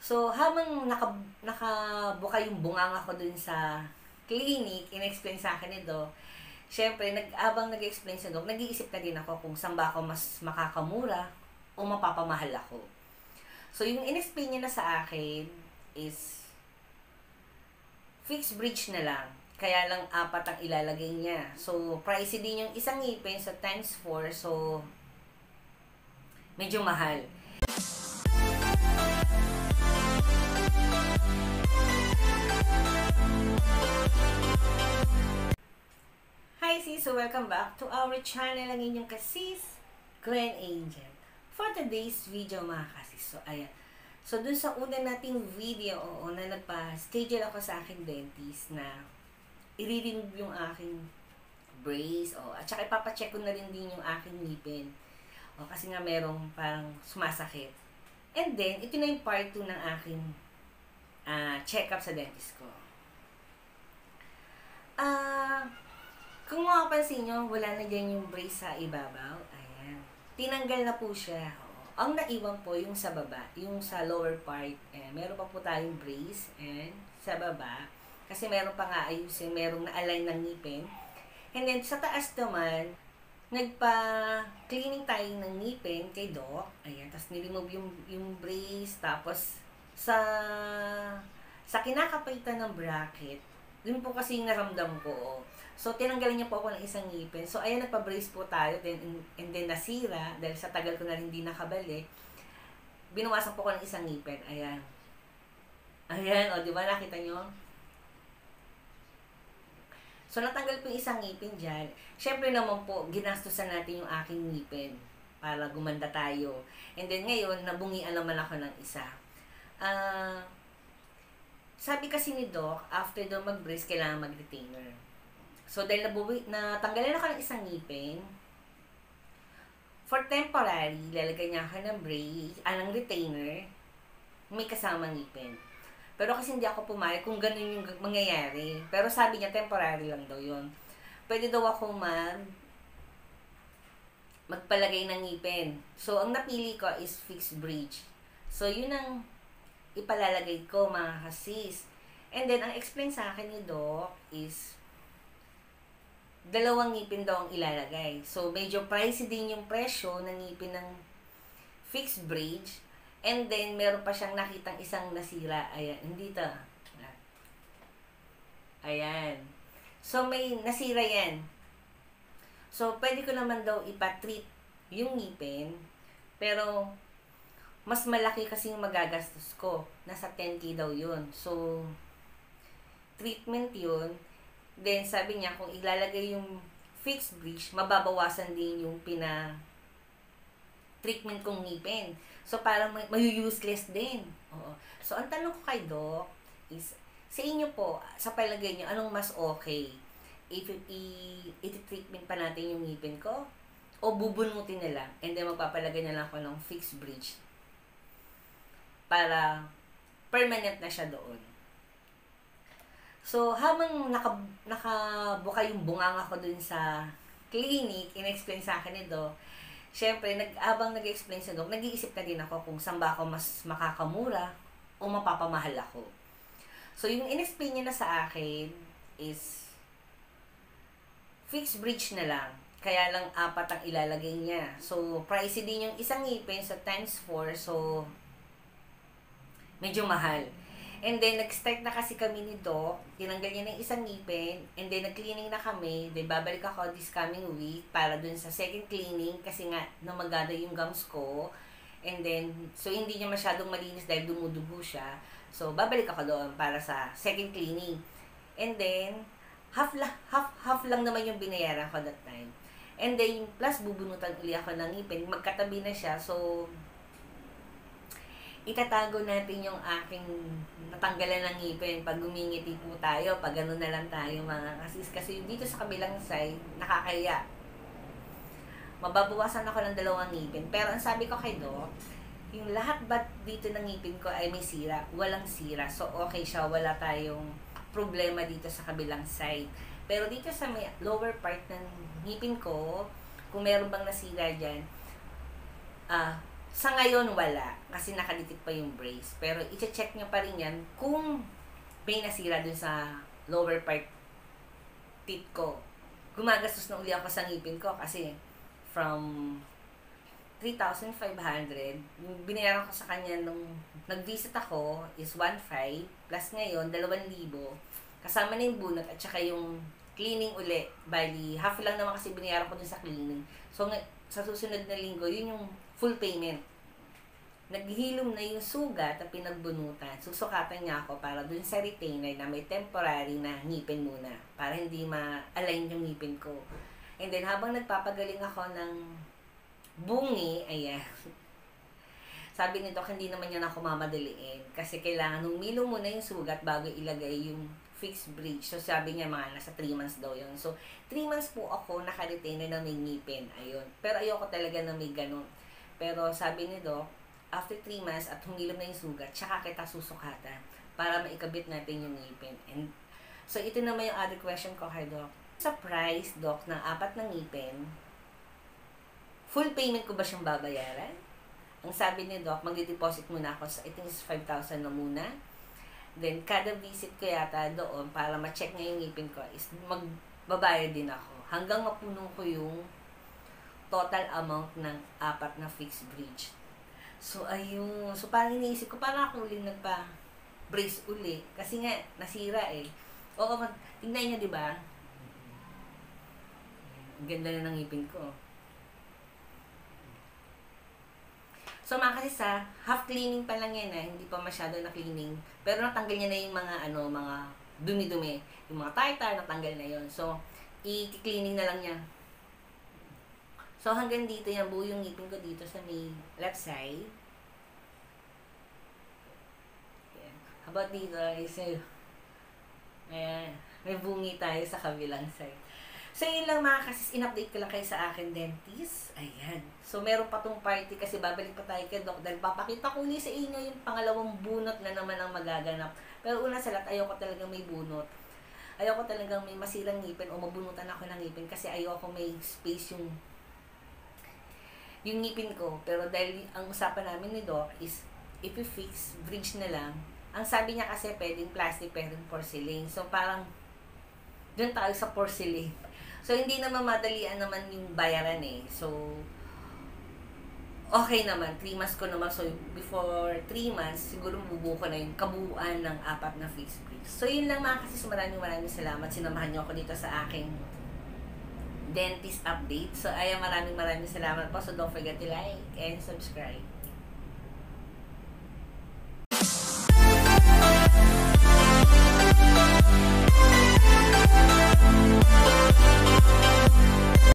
So, habang nakabuka yung bunganga ko dun sa clinic, in-explain sa akin ito, syempre, habang nag-explain sa doc, nag-iisip na din ako kung saan ba ako mas makakamura o mapapamahal ako. So, yung in-explain niya na sa akin is fixed bridge na lang. Kaya lang 4 ang ilalagay niya. So, pricey din yung isang ngipin sa times 4. So, medyo mahal. Hi sis! So, welcome back to our channel, ang inyong kasis, Glenn Angel. For today's video mga kasis, so ayan. So, dun sa una nating video, na nagpa-schedule ako sa aking dentist na i-remove yung aking brace, at saka ipapacheck ko na rin din yung aking ngipin. Kasi nga merong parang sumasakit. And then, ito na yung part 2 ng aking check-up sa dentist ko. Kung makapansin nyo, wala na dyan yung brace sa ibabaw. Ayan. Tinanggal na po siya. Ang naiwan po yung sa baba, yung sa lower part. Meron pa po tayong brace and sa baba. Kasi meron pa nga ayusin, merong na-align ng ngipin. And then sa taas naman, nagpa-cleaning tayo ng ngipin kay Doc. Ayan, tapos niremove yung brace. Tapos sa kinakapitan ng bracket, dun po kasi yung naramdam ko. So, tinanggalan niya po ako ng isang ngipin. So, ayan, nagpa-brace po tayo. And then, nasira. Dahil sa tagal ko na rin hindi nakabalik. Binawasan po ko ng isang ngipin. Ayan. Ayan, di ba? Nakita nyo? So, natanggal po yung isang ngipin dyan. Siyempre naman po, ginastusan natin yung aking ngipin para gumanda tayo. And then, ngayon, nabungian naman ako ng isa. Sabi kasi ni Doc, after daw mag-brace, kailangan mag-retainer. So, dahil natanggalan ako ng isang ngipin, for temporary, lalagay niya ako ng brace, ng retainer, may kasamang ngipin. Pero kasi hindi ako pumayag kung ganun yung mangyayari. Pero sabi niya, temporary lang daw yun. Pwede daw ako magpalagay ng ngipin. So, ang napili ko is fixed bridge. So, yun ang ipalalagay ko, mga kasis. And then, ang explain sa akin ni Doc is 2 ngipin daw ang ilalagay. So, medyo pricey din yung presyo ng ngipin ng fixed bridge. And then, meron pa siyang nakitang isang nasira. Ayan, hindi ito. Ayan. So, may nasira yan. So, pwede ko naman daw ipatreat yung ngipin. Pero, mas malaki kasi yung magagastos ko. Nasa 10K daw yun. So, treatment yun. Then, sabi niya, kung ilalagay yung fixed bridge, mababawasan din yung treatment kong ngipin. So, parang may-useless din. Oo. So, ang tanong ko kay Doc is, sa inyo po, sa palagay niyo, anong mas okay? If i-treatment pa natin yung ngipin ko? O bubunutin na lang? And then, magpapalagay na lang ako ng fixed bridge para permanent na siya doon. So, habang nakabuka yung bunganga ko dun sa clinic, in-explain sa akin ito, syempre, habang nag-explain sa doc, nag-iisip na din ako kung saan ba ako mas makakamura o mapapamahal ako. So, yung in-explain niya na sa akin is fixed bridge na lang. Kaya lang 4 ang ilalagay niya. So, pricey din yung isang ngipin sa times 4. So, medyo mahal. And then, nag-start na kasi kami ni Doc. Tinanggal niya ng isang ngipin. And then, nag-cleaning na kami. Then, babalik ako this coming week para dun sa second cleaning. Kasi nga, namagada yung gums ko. And then, so, hindi niya masyadong malinis dahil dumudugo siya. So, babalik ako doon para sa second cleaning. And then, half lang naman yung binayaran ko that time. And then, plus, bubunutan uli ako ng ngipin. Magkatabi na siya. So, itatago natin yung aking natanggalan ng ngipin pag gumingiti po tayo, pag gano'n na lang tayo mga kasis. Kasi dito sa kabilang side, nakakaya. Mababawasan ako ng 2 ngipin. Pero ang sabi ko kay Doc, yung lahat ba dito ng ngipin ko ay may sira? Walang sira. So, okay siya. Wala tayong problema dito sa kabilang side. Pero dito sa may lower part ng ngipin ko, kung meron bang nasira dyan, Sa ngayon, wala. Kasi nakadikit pa yung brace. Pero, i-check nyo pa rin yan kung may nasira dun sa lower part teeth ko. Gumagastos na uli ako sa ngipin ko kasi from 3,500, binayaran ko sa kanya nung nag-visit ako is 1,500 plus ngayon 2,000 kasama na yung bunot at saka yung cleaning uli. Bali, half lang naman kasi binayaran ko dun sa cleaning. So, sa susunod na linggo, yun yung full payment. Naghihilom na yung sugat at pinagbunutan. Susukatan niya ako para dun sa retainer na may temporary na ngipin muna. Para hindi ma-align yung ngipin ko. And then, habang nagpapagaling ako ng bungi, ayan. Sabi ni Doc, hindi naman yan ako mamadaliin. Kasi kailangan humilom muna yung sugat bago ilagay yung fixed bridge. So, sabi niya mga nasa 3 months daw yun. So, 3 months po ako naka-retainer na may ngipin. Ayun. Pero ayoko talaga na may ganun. Pero sabi ni Doc, after 3 months at humilom na yung sugat, tsaka kita susukatan para maikabit natin yung ngipin. And, so, ito naman yung other question ko kay Doc. Sa price, Doc, ng 4 na ngipin, full payment ko ba siyang babayaran? Ang sabi ni Doc, mag-deposit muna ako sa, I think is 5,000 na muna. Then, kada visit ko yata doon, para ma-check na yung ngipin ko, is magbabayad din ako. Hanggang mapuno ko yung total amount ng 4 na fixed bridge. So, ayun. So, parang iniisip ko, parang ako uling nagpa-brace uli. Kasi nga, nasira eh. Oo, tingnan nyo, di ba? Ganda na ng ngipin ko. So, mga kasi sa half cleaning pa lang yan hindi pa masyado na cleaning. Pero natanggal niya na yung mga dumi-dumi. Yung mga tartar, natanggal na yon. So, i-cleaning na lang niya. So, hanggang dito yan, buo yung ngipin ko dito sa may left side. Ayan. How about dito? Ayan. May bungi tayo sa kabilang side. So, yun lang mga kasis, in-update ko lang kayo sa akin dentist. Ayan. So, meron pa tong party kasi babalik pa tayo kay Doc dahil papakita ko ulit sa inyo yung pangalawang bunot na naman ang magaganap. Pero una sa lahat, ayoko talagang may bunot. Ayoko talagang may masirang ngipin o mabunutan ako ng ngipin kasi ayoko may space yung ngipin ko. Pero dahil ang usapan namin ni Doc is if you fix bridge na lang, ang sabi niya kasi pwedeng plastic, pwedeng porcelain. So, parang doon tayo sa porcelain. So, hindi naman madalian naman yung bayaran eh. So, okay naman. 3 months ko naman. So, before 3 months, siguro bubuo ko na yung kabuuan ng 4 na fixed bridge. So, yun lang mga kasi. Maraming salamat. Sinamahan niyo ako dito sa aking dentist update. So, ayan, maraming salamat po. So, don't forget to like and subscribe.